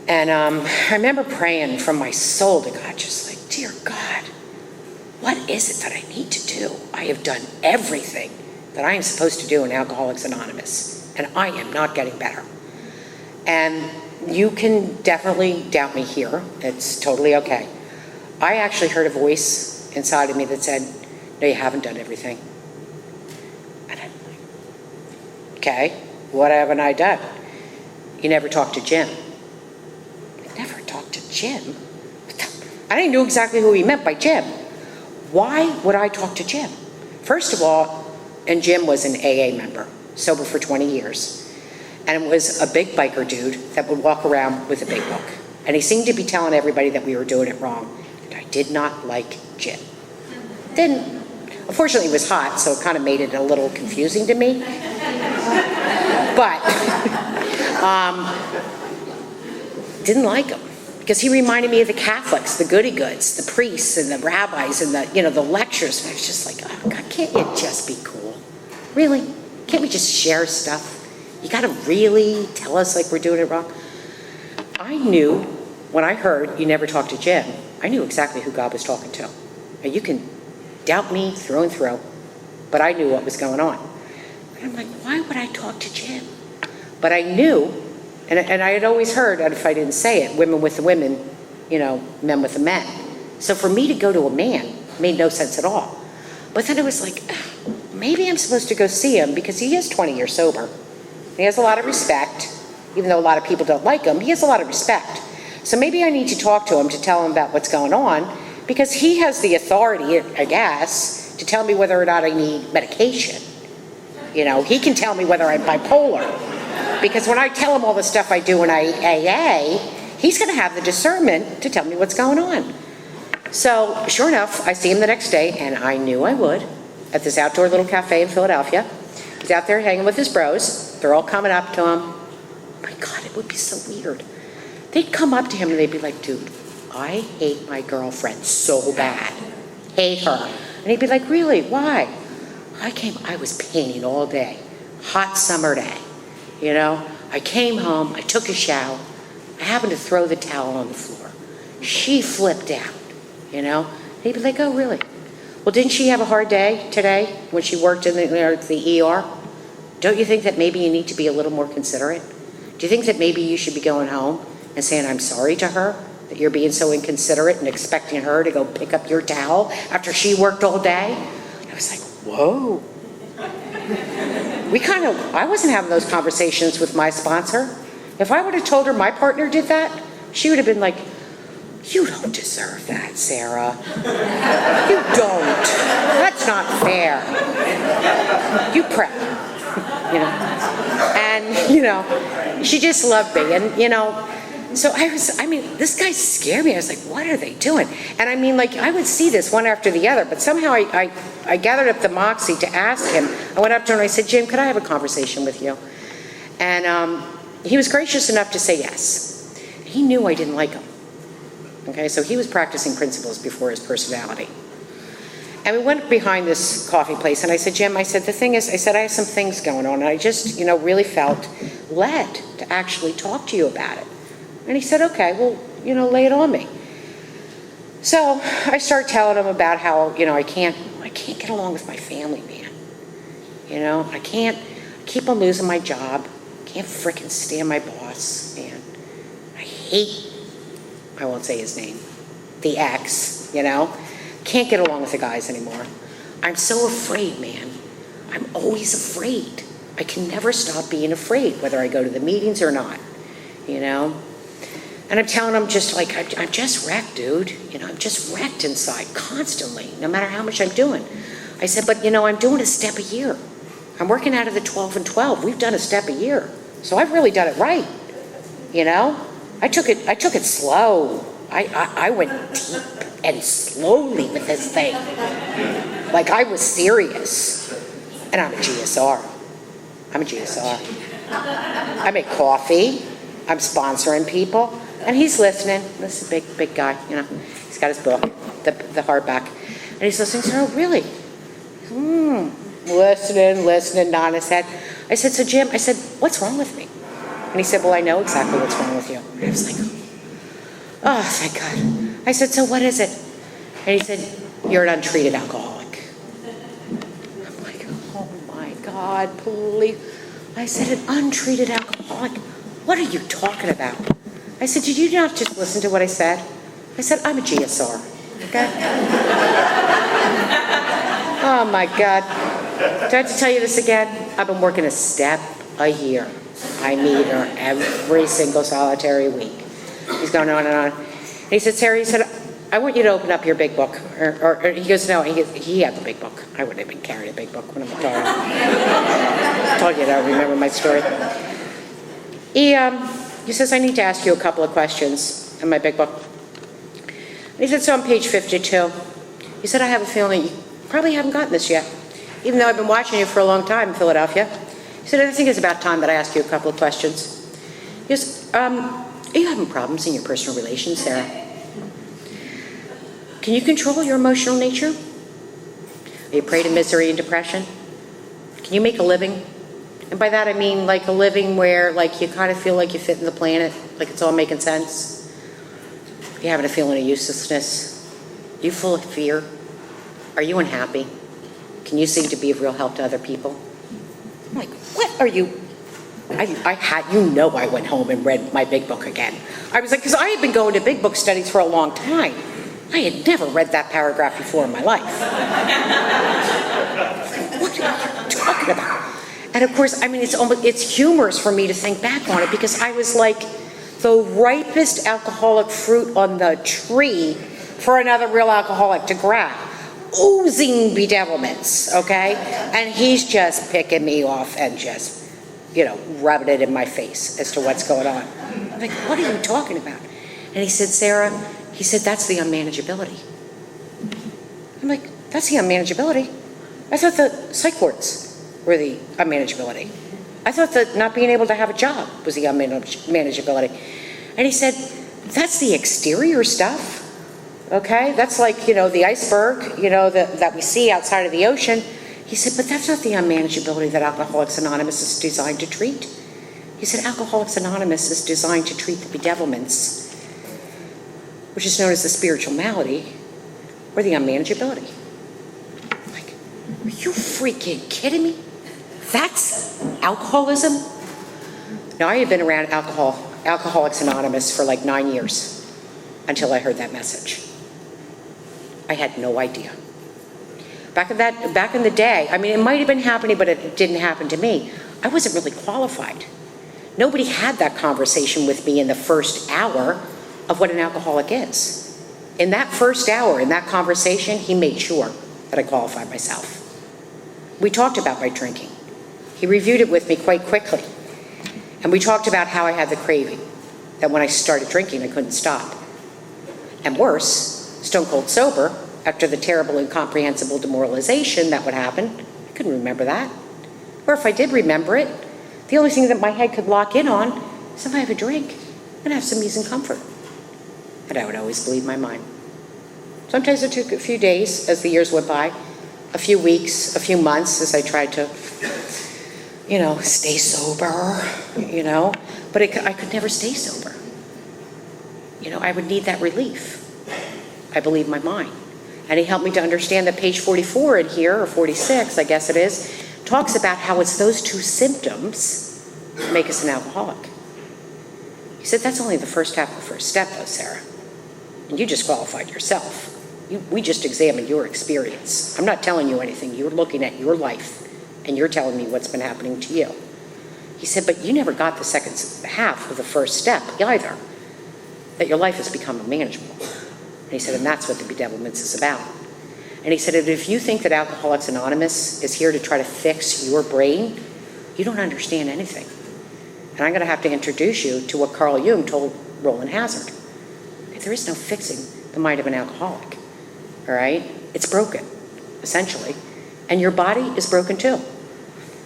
And I remember praying from my soul to God, just like, dear God, what is it that I need to do? I have done everything that I am supposed to do in Alcoholics Anonymous, and I am not getting better. And you can definitely doubt me here. It's totally okay. I actually heard a voice inside of me that said, no, you haven't done everything. And I'm like, okay, what haven't I done? You never talked to Jim. I never talked to Jim? I didn't know exactly who he meant by Jim. Why would I talk to Jim? First of all, and Jim was an AA member, sober for 20 years. And was a big biker dude that would walk around with a big book. And he seemed to be telling everybody that we were doing it wrong. And I did not like Jim. Then, unfortunately, it was hot, so it kind of made it a little confusing to me. But, didn't like him. Because he reminded me of the Catholics, the goody-goods, the priests and the rabbis and the lectures. And I was just like, oh, God, can't you just be cool? Really? Can't we just share stuff? You gotta really tell us like we're doing it wrong? I knew, when I heard you never talked to Jim, I knew exactly who God was talking to. Now you can doubt me through and through, but I knew what was going on. And I'm like, why would I talk to Jim? But I knew, and I had always heard, and if I didn't say it, women with the women, men with the men. So for me to go to a man made no sense at all. But then it was like, maybe I'm supposed to go see him because he is 20 years sober. He has a lot of respect, even though a lot of people don't like him. He has a lot of respect. So maybe I need to talk to him to tell him about what's going on, because he has the authority, I guess, to tell me whether or not I need medication. He can tell me whether I'm bipolar. Because when I tell him all the stuff I do in AA, he's going to have the discernment to tell me what's going on. So sure enough, I see him the next day, and I knew I would, at this outdoor little cafe in Philadelphia. He's out there hanging with his bros. They're all coming up to him. Oh my God, it would be so weird. They'd come up to him and they'd be like, dude, I hate my girlfriend so bad. Hate her. And he'd be like, really? Why? I was painting all day. Hot summer day. I came home, I took a shower. I happened to throw the towel on the floor. She flipped out, And he'd be like, oh, really? Well, didn't she have a hard day today when she worked in the ER? Don't you think that maybe you need to be a little more considerate? Do you think that maybe you should be going home and saying, I'm sorry to her, that you're being so inconsiderate and expecting her to go pick up your towel after she worked all day? I was like, whoa. I wasn't having those conversations with my sponsor. If I would have told her my partner did that, she would have been like, you don't deserve that, Sarah. You don't. That's not fair. You prep. And, she just loved me. And, so this guy scared me. I was like, what are they doing? And I would see this one after the other, but somehow I gathered up the moxie to ask him. I went up to him and I said, Jim, could I have a conversation with you? And he was gracious enough to say yes. He knew I didn't like him. Okay, so he was practicing principles before his personality. And we went behind this coffee place, and I said, Jim, I said, the thing is, I said, I have some things going on, and I just, really felt led to actually talk to you about it. And he said, okay, well, lay it on me. So I started telling him about how, I can't get along with my family, man. I keep on losing my job. Can't frickin' stand my boss, man. I won't say his name, the ex, Can't get along with the guys anymore. I'm so afraid, man. I'm always afraid. I can never stop being afraid, whether I go to the meetings or not, And I'm telling him just like, I'm just wrecked, dude. I'm just wrecked inside constantly, no matter how much I'm doing. I said, but I'm doing a step a year. I'm working out of the 12 and 12. We've done a step a year. So I've really done it right, I took it slow. I went deep and slowly with this thing. Like I was serious. And I'm a GSR. I make coffee. I'm sponsoring people. And he's listening. This is a big guy, He's got his book, the hardback. And he's listening. He said, oh, really? Listening, nodding his head. I said, so Jim, I said, what's wrong with me? And he said, well, I know exactly what's wrong with you. And I was like, oh, thank God. I said, so what is it? And he said, you're an untreated alcoholic. I'm like, oh my God, please. I said, an untreated alcoholic? What are you talking about? I said, did you not just listen to what I said? I said, I'm a GSR, okay? Oh my God. Do I have to tell you this again? I've been working a step a year. I meet her every single solitary week. He's going on and on. And he said, Sarah, I want you to open up your big book. Or he goes, no, he had the big book. I wouldn't have been carrying a big book when I'm talking. I told you that I remember my story. He says, I need to ask you a couple of questions in my big book. And he said, so on page 52, he said, I have a feeling you probably haven't gotten this yet, even though I've been watching you for a long time in Philadelphia. He said, I think it's about time that I ask you a couple of questions. He goes, are you having problems in your personal relations, Sarah? Can you control your emotional nature? Are you prey to misery and depression? Can you make a living? And by that I mean like a living where like you kind of feel like you fit in the planet, like it's all making sense. Are you having a feeling of uselessness? Are you full of fear? Are you unhappy? Can you seem to be of real help to other people? I'm like, what are you? I went home and read my big book again. I was like, because I had been going to big book studies for a long time. I had never read that paragraph before in my life. What are you talking about? And of course, I mean, it's humorous for me to think back on it because I was like the ripest alcoholic fruit on the tree for another real alcoholic to grab. Oozing bedevilments, okay? And he's just picking me off and just, rubbing it in my face as to what's going on. I'm like, what are you talking about? And he said, Sarah, that's the unmanageability. I'm like, that's the unmanageability? I thought the psych wards were the unmanageability. I thought that not being able to have a job was the unmanageability. And he said, that's the exterior stuff. Okay, that's like, the iceberg, that we see outside of the ocean. He said, but that's not the unmanageability that Alcoholics Anonymous is designed to treat. He said, Alcoholics Anonymous is designed to treat the bedevilments, which is known as the spiritual malady, or the unmanageability. I'm like, are you freaking kidding me? That's alcoholism? Now, I had been around Alcoholics Anonymous for like 9 years until I heard that message. I had no idea. Back in the day, I mean, it might have been happening, but it didn't happen to me. I wasn't really qualified. Nobody had that conversation with me in the first hour of what an alcoholic is. In that first hour, in that conversation, he made sure that I qualified myself. We talked about my drinking. He reviewed it with me quite quickly. And we talked about how I had the craving, that when I started drinking, I couldn't stop. And worse, stone cold sober, after the terrible incomprehensible demoralization that would happen, I couldn't remember that. Or if I did remember it, the only thing that my head could lock in on So if I have a drink, I'm gonna have some ease and comfort. And I would always believe my mind. Sometimes it took a few days as the years went by, a few weeks, a few months as I tried to, stay sober, but I could never stay sober. I would need that relief. I believe my mind. And he helped me to understand that page 44 in here, or 46, I guess it is, talks about how it's those two symptoms that make us an alcoholic. He said, that's only the first half of the first step, though, Sarah. And you just qualified yourself. We just examined your experience. I'm not telling you anything. You're looking at your life, and you're telling me what's been happening to you. He said, but you never got the second half of the first step either, that your life has become unmanageable. And he said, and that's what the bedevilments is about. And he said, if you think that Alcoholics Anonymous is here to try to fix your brain, you don't understand anything. And I'm going to have to introduce you to what Carl Jung told Roland Hazard. There is no fixing the mind of an alcoholic, all right? It's broken, essentially. And your body is broken too.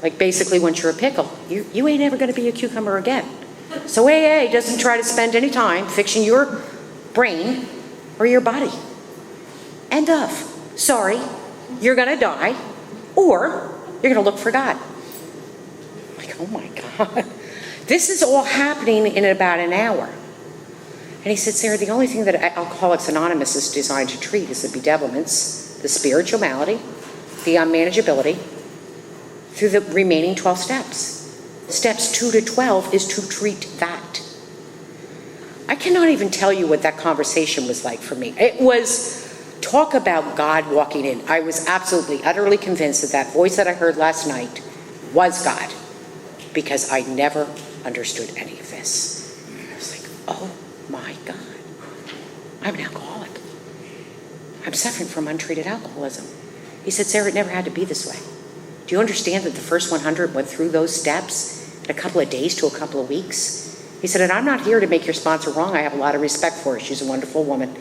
Like basically once you're a pickle, you ain't ever going to be a cucumber again. So AA doesn't try to spend any time fixing your brain or your body. End of. Sorry, you're going to die, or you're going to look for God. Like, oh my God. This is all happening in about an hour. And he said, Sarah, the only thing that Alcoholics Anonymous is designed to treat is the bedevilments, the spirituality, the unmanageability, through the remaining 12 steps. Steps 2 to 12 is to treat that. I cannot even tell you what that conversation was like for me. It was talk about God walking in. I was absolutely, utterly convinced that that voice that I heard last night was God, because I never understood any of this. I was like, oh my God, I'm an alcoholic. I'm suffering from untreated alcoholism. He said, Sarah, it never had to be this way. Do you understand that the first 100 went through those steps in a couple of days to a couple of weeks? He said, and I'm not here to make your sponsor wrong. I have a lot of respect for her. She's a wonderful woman.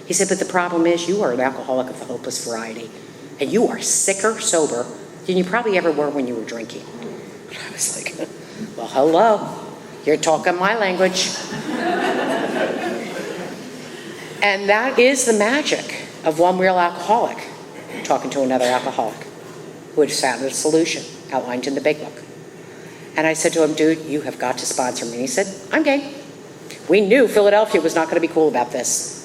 He said, but the problem is you are an alcoholic of the hopeless variety, and you are sicker sober than you probably ever were when you were drinking. I was like, well, hello. You're talking my language. And that is the magic of one real alcoholic talking to another alcoholic who had found a solution outlined in the big book. And I said to him, dude, you have got to sponsor me. And he said, I'm game. We knew Philadelphia was not going to be cool about this.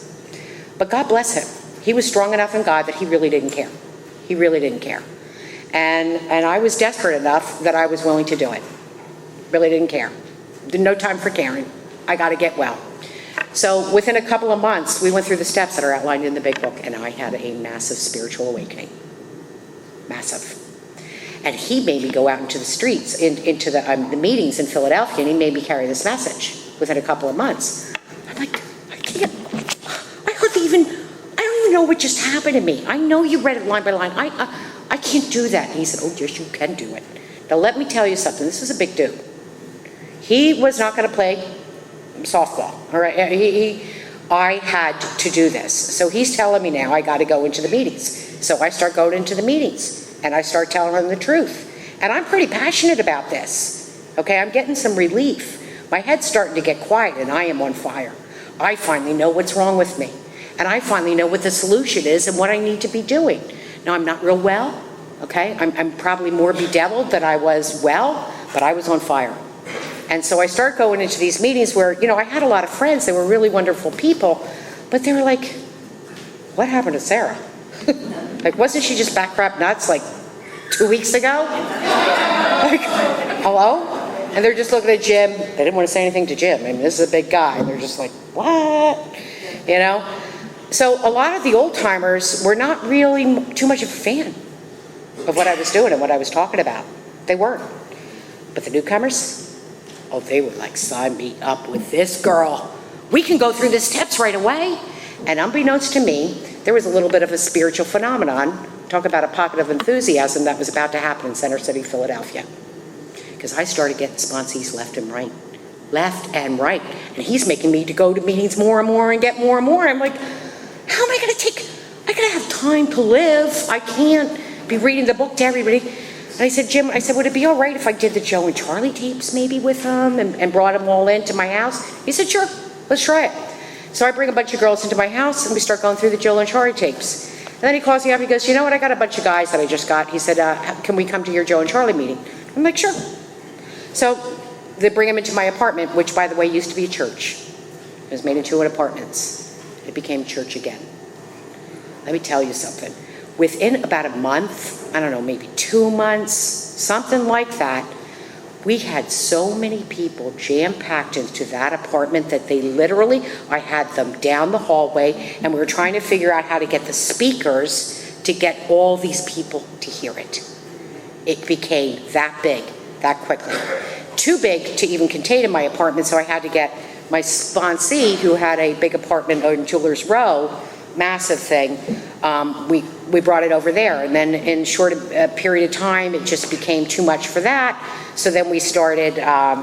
But God bless him. He was strong enough in God that he really didn't care. He really didn't care. And I was desperate enough that I was willing to do it. Really didn't care. No time for caring. I got to get well. So within a couple of months, we went through the steps that are outlined in the big book, and I had a massive spiritual awakening. Massive. And he made me go out into the streets, into the meetings in Philadelphia, and he made me carry this message within a couple of months. I'm like, I can't, I don't even know what just happened to me. I know you read it line by line. I can't do that. And he said, oh, yes, you can do it. Now, let me tell you something. This was a big dude. He was not going to play softball. All right. I had to do this. So he's telling me now I got to go into the meetings. So I start going into the meetings, and I start telling him the truth. And I'm pretty passionate about this. Okay, I'm getting some relief. My head's starting to get quiet, and I am on fire. I finally know what's wrong with me. And I finally know what the solution is and what I need to be doing. Now, I'm not real well. Okay, I'm probably more bedeviled than I was well, but I was on fire. And so I start going into these meetings where, I had a lot of friends. They were really wonderful people, but they were like, what happened to Sarah? Like, wasn't she just back crap nuts like 2 weeks ago? Like, hello? And they're just looking at Jim. They didn't want to say anything to Jim. I mean, this is a big guy. And they're just like, what? So a lot of the old timers were not really too much of a fan of what I was doing and what I was talking about. They weren't. But the newcomers, oh, they were like, sign me up with this girl. We can go through the steps right away. And unbeknownst to me, there was a little bit of a spiritual phenomenon. Talk about a pocket of enthusiasm that was about to happen in Center City, Philadelphia. Because I started getting sponsees left and right. Left and right. And he's making me to go to meetings more and more and get more and more. I'm like, how am I going to have time to live? I can't be reading the book to everybody. And I said, Jim, I said, would it be all right if I did the Joe and Charlie tapes maybe with them and brought them all into my house? He said, sure, let's try it. So I bring a bunch of girls into my house and we start going through the Joe and Charlie tapes. And then he calls me up, he goes, you know what, I got a bunch of guys that I just got. He said, can we come to your Joe and Charlie meeting? I'm like, sure. So they bring him into my apartment, which by the way used to be a church. It was made into apartments. It became church again. Let me tell you something. Within about a month, I don't know, maybe 2 months, something like that, we had so many people jam-packed into that apartment that they literally, I had them down the hallway and we were trying to figure out how to get the speakers to get all these people to hear it. It became that big, that quickly. Too big to even contain in my apartment, so I had to get my sponsee, who had a big apartment on Jewelers Row, massive thing, we brought it over there. And then in short period of time, it just became too much for that. So then we started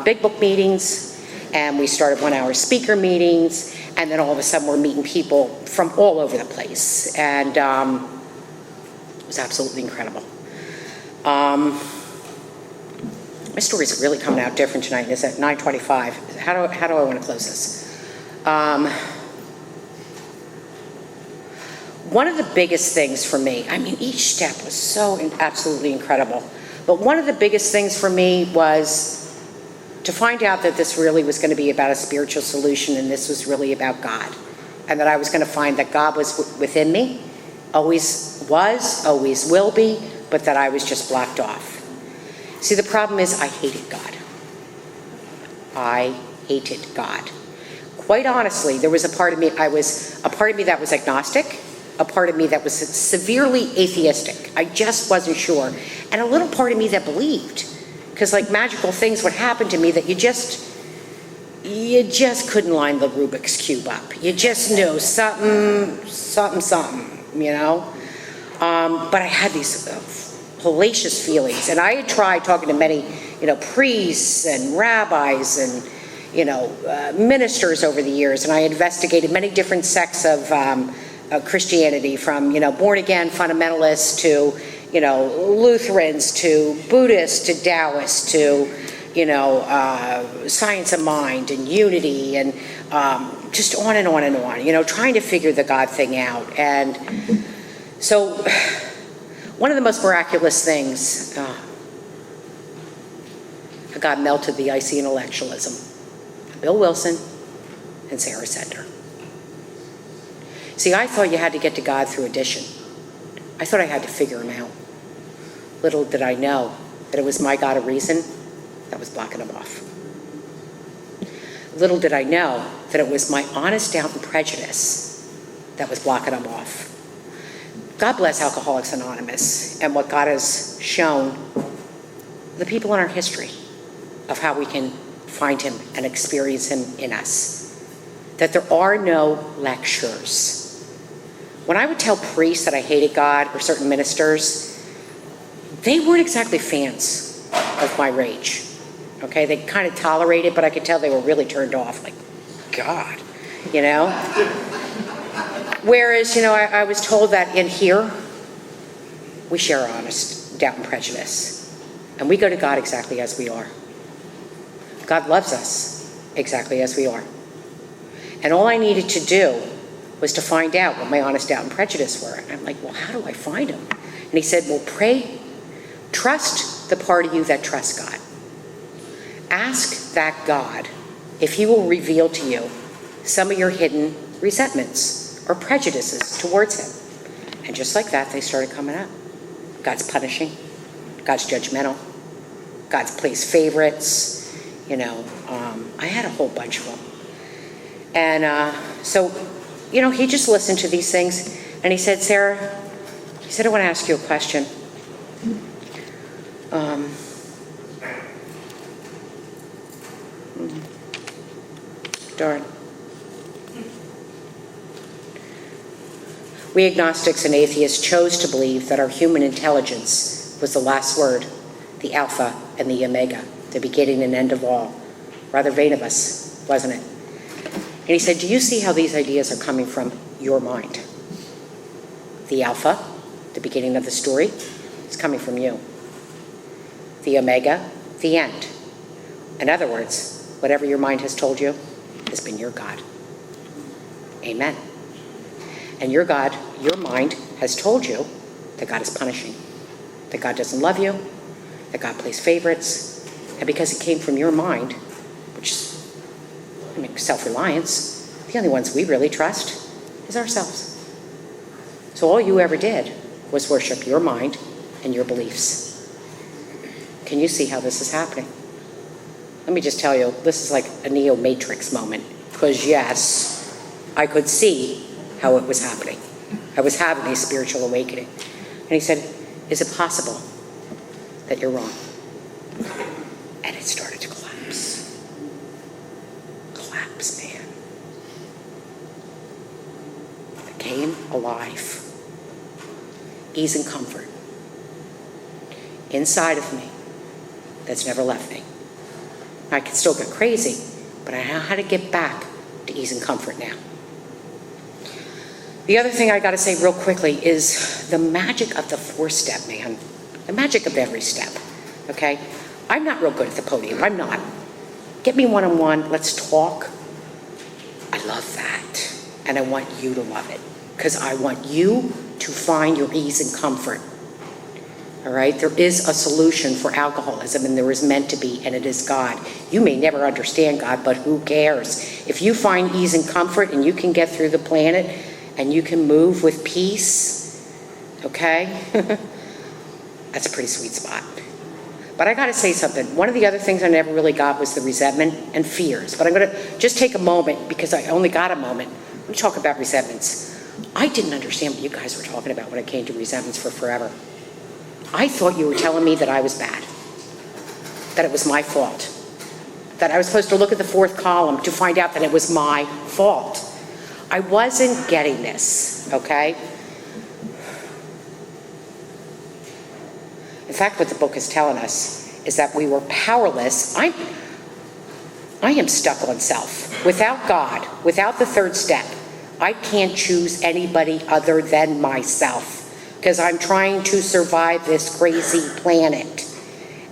big book meetings, and we started 1-hour speaker meetings, and then all of a sudden we're meeting people from all over the place. And it was absolutely incredible. My story's really coming out different tonight. It's at 9:25. How do I want to close this? One of the biggest things for me, I mean, each step was so absolutely incredible, but one of the biggest things for me was to find out that this really was going to be about a spiritual solution, and this was really about God, and that I was going to find that God was within me, always was, always will be, but that I was just blocked off. See, the problem is I hated God. I hated God. Quite honestly, there was a part of me that was agnostic, a part of me that was severely atheistic. I just wasn't sure. And a little part of me that believed. Because like magical things would happen to me that you just couldn't line the Rubik's Cube up. You just knew something, you know? But I had these hellacious feelings. And I had tried talking to many, priests and rabbis and, ministers over the years. And I investigated many different sects of Christianity, from, born-again fundamentalists to, Lutherans to Buddhists to Taoists to, science of mind and unity and just on and on and on, trying to figure the God thing out. And so one of the most miraculous things, God melted the icy intellectualism. Bill Wilson and Sara S. See, I thought you had to get to God through addition. I thought I had to figure him out. Little did I know that it was my God of reason that was blocking him off. Little did I know that it was my honest doubt and prejudice that was blocking him off. God bless Alcoholics Anonymous and what God has shown the people in our history of how we can find him and experience him in us. That there are no lectures. When I would tell priests that I hated God, or certain ministers, they weren't exactly fans of my rage. Okay, they kind of tolerated, but I could tell they were really turned off, like, God, Whereas, I was told that in here, we share our honest doubt and prejudice. And we go to God exactly as we are. God loves us exactly as we are. And all I needed to do was to find out what my honest doubt and prejudice were. And I'm like, well, how do I find him? And he said, well, pray, trust the part of you that trusts God. Ask that God if he will reveal to you some of your hidden resentments or prejudices towards him. And just like that, they started coming up. God's punishing. God's judgmental. God's plays favorites. I had a whole bunch of them. And so, he just listened to these things. And he said, Sarah, I want to ask you a question. Darn. We agnostics and atheists chose to believe that our human intelligence was the last word, the Alpha and the Omega, the beginning and end of all. Rather vain of us, wasn't it? And he said, do you see how these ideas are coming from your mind? The Alpha, the beginning of the story, is coming from you. the omega, the end. In other words, whatever your mind has told you has been your God. Amen. And your God, your mind has told you that God is punishing, that God doesn't love you, that God plays favorites, and because it came from your mind, which is, self-reliance, the only ones we really trust is ourselves. So all you ever did was worship your mind and your beliefs. Can you see how this is happening? Let me just tell you, this is like a Neo-Matrix moment, because yes, I could see how it was happening. I was having a spiritual awakening. And he said, is it possible that you're wrong? And it started to collapse. Collapse, man. It came alive. Ease and comfort inside of me that's never left me. I can still get crazy, but I know how to get back to ease and comfort now. The other thing I got to say real quickly is the magic of the 4-step, man. The magic of every step, okay? I'm not real good at the podium. I'm not. Get me one-on-one. Let's talk. I love that. And I want you to love it because I want you to find your ease and comfort. All right? There is a solution for alcoholism, and there is meant to be, and it is God. You may never understand God, but who cares? If you find ease and comfort and you can get through the planet and you can move with peace, okay? That's a pretty sweet spot. But I got to say something. One of the other things I never really got was the resentment and fears. But I'm going to just take a moment, because I only got a moment. Let me talk about resentments. I didn't understand what you guys were talking about when it came to resentments for forever. I thought you were telling me that I was bad, that it was my fault, that I was supposed to look at the 4th column to find out that it was my fault. I wasn't getting this, okay? In fact, what the book is telling us is that we were powerless. I am stuck on self. Without God, without the 3rd step, I can't choose anybody other than myself because I'm trying to survive this crazy planet.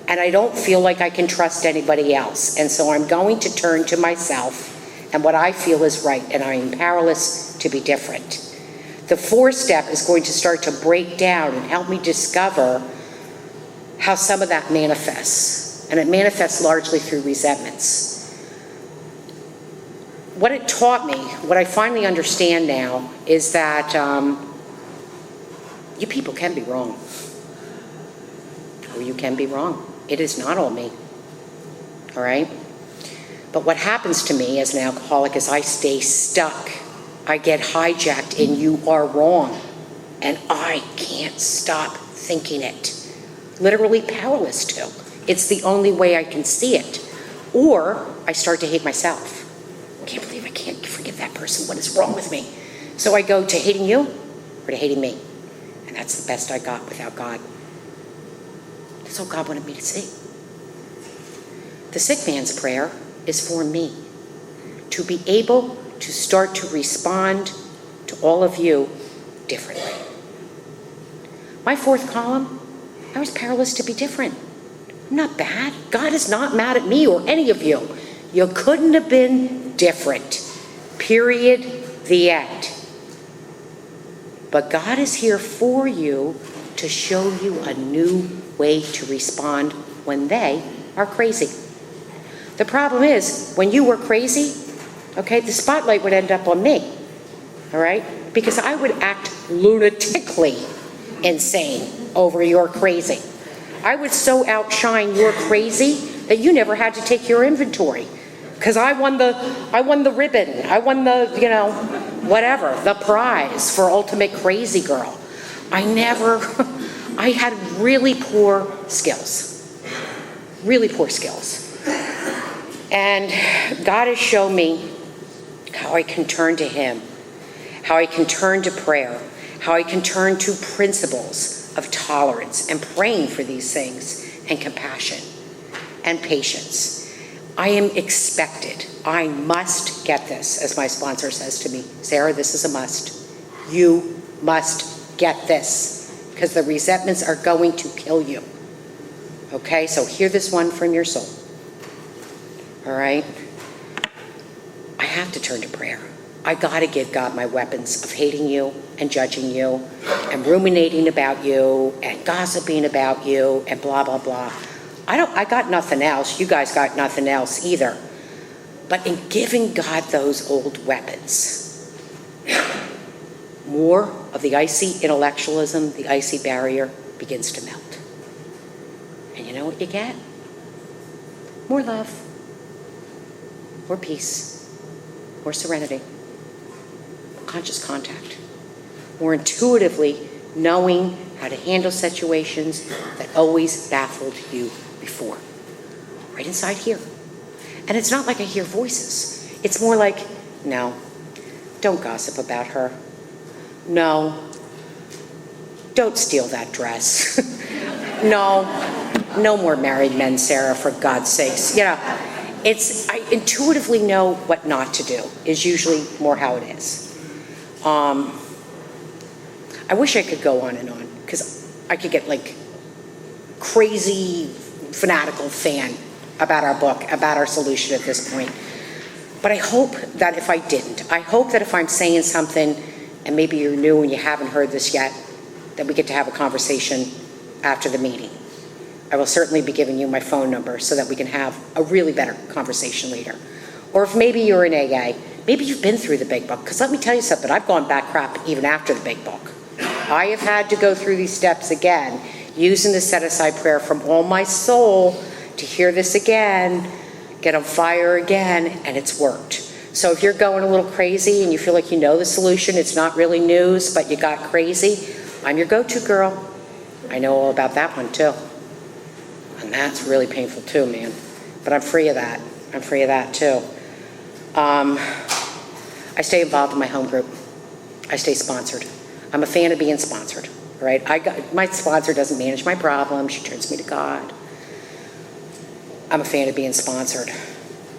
And I don't feel like I can trust anybody else. And so I'm going to turn to myself and what I feel is right, and I am powerless to be different. The 4th step is going to start to break down and help me discover how some of that manifests. And it manifests largely through resentments. What it taught me, what I finally understand now, is that you people can be wrong. Or you can be wrong. It is not all me. All right? But what happens to me as an alcoholic is I stay stuck. I get hijacked in you are wrong. And I can't stop thinking it. Literally powerless to. It's the only way I can see it. Or I start to hate myself. I can't believe I can't forgive that person. What is wrong with me? So I go to hating you or to hating me. And that's the best I got without God. That's all God wanted me to see. The sick man's prayer is for me. To be able to start to respond to all of you differently. My 4th column, I was powerless to be different. I'm not bad. God is not mad at me or any of you. You couldn't have been different. Period. The end. But God is here for you to show you a new way to respond when they are crazy. The problem is, when you were crazy, okay, the spotlight would end up on me, all right? Because I would act lunatically insane over your crazy. I would so outshine your crazy that you never had to take your inventory. Because I won the ribbon, I won the, whatever, the prize for ultimate crazy girl. I had really poor skills. Really poor skills. And God has shown me how I can turn to Him, how I can turn to prayer, how I can turn to principles of tolerance and praying for these things, and compassion and patience. I am expected. I must get this, as my sponsor says to me, Sarah, this is a must. You must get this, because the resentments are going to kill you. Okay, so hear this one from your soul. All right? I have to turn to prayer. I got to give God my weapons of hating you and judging you and ruminating about you and gossiping about you and blah, blah, blah. I got nothing else. You guys got nothing else either. But in giving God those old weapons, more of the icy intellectualism, the icy barrier begins to melt. And you know what you get? More love, more peace, more serenity, more conscious contact, more intuitively knowing how to handle situations that always baffled you before. Right inside here. And it's not like I hear voices. It's more like, no, don't gossip about her. No, don't steal that dress. No more married men, Sarah, for God's sakes. You know, I intuitively know what not to do is usually more how it is. I wish I could go on and on because I could get like crazy fanatical fan about our book, about our solution at this point. But I hope that if I didn't, I hope that if I'm saying something and maybe you're new and you haven't heard this yet, that we get to have a conversation after the meeting. I will certainly be giving you my phone number so that we can have a really better conversation later. Or if maybe you're in AA, maybe you've been through the big book, because let me tell you something, I've gone back crap even after the big book. I have had to go through these steps again, using the set-aside prayer from all my soul to hear this again, get on fire again, and it's worked. So if you're going a little crazy and you feel like you know the solution, it's not really news, but you got crazy, I'm your go-to girl. I know all about that one too. And that's really painful too, man. But I'm free of that. I'm free of that too. I stay involved in my home group. I stay sponsored. I'm a fan of being sponsored, right? My sponsor doesn't manage my problems. She turns me to God. I'm a fan of being sponsored.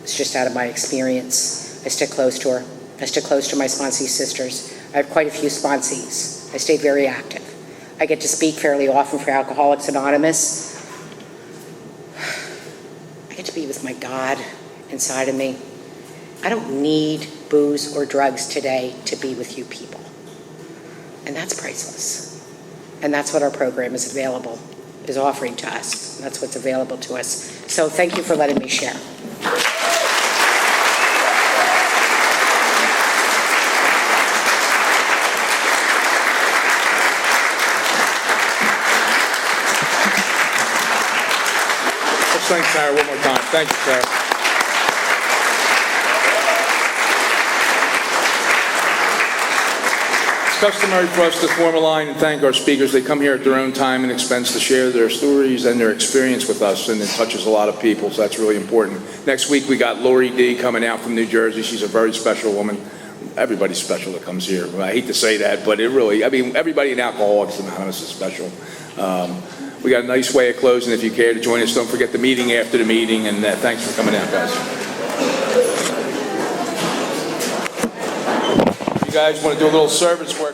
It's just out of my experience. I stick close to her. I stick close to my sponsee sisters. I have quite a few sponsees. I stay very active. I get to speak fairly often for Alcoholics Anonymous. I get to be with my God inside of me. I don't need booze or drugs today to be with you people. And that's priceless. And that's what our program is offering to us. That's what's available to us. So thank you for letting me share. Let's thank Sara one more time. Thank you, Sara. It's customary for us to form a line and thank our speakers. They come here at their own time and expense to share their stories and their experience with us, and it touches a lot of people, so that's really important. Next week, we got Lori D. coming out from New Jersey. She's a very special woman. Everybody's special that comes here. I hate to say that, but everybody in Alcoholics Anonymous is special. We got a nice way of closing. If you care to join us, don't forget the meeting after the meeting, and thanks for coming out, guys. You guys want to do a little service work?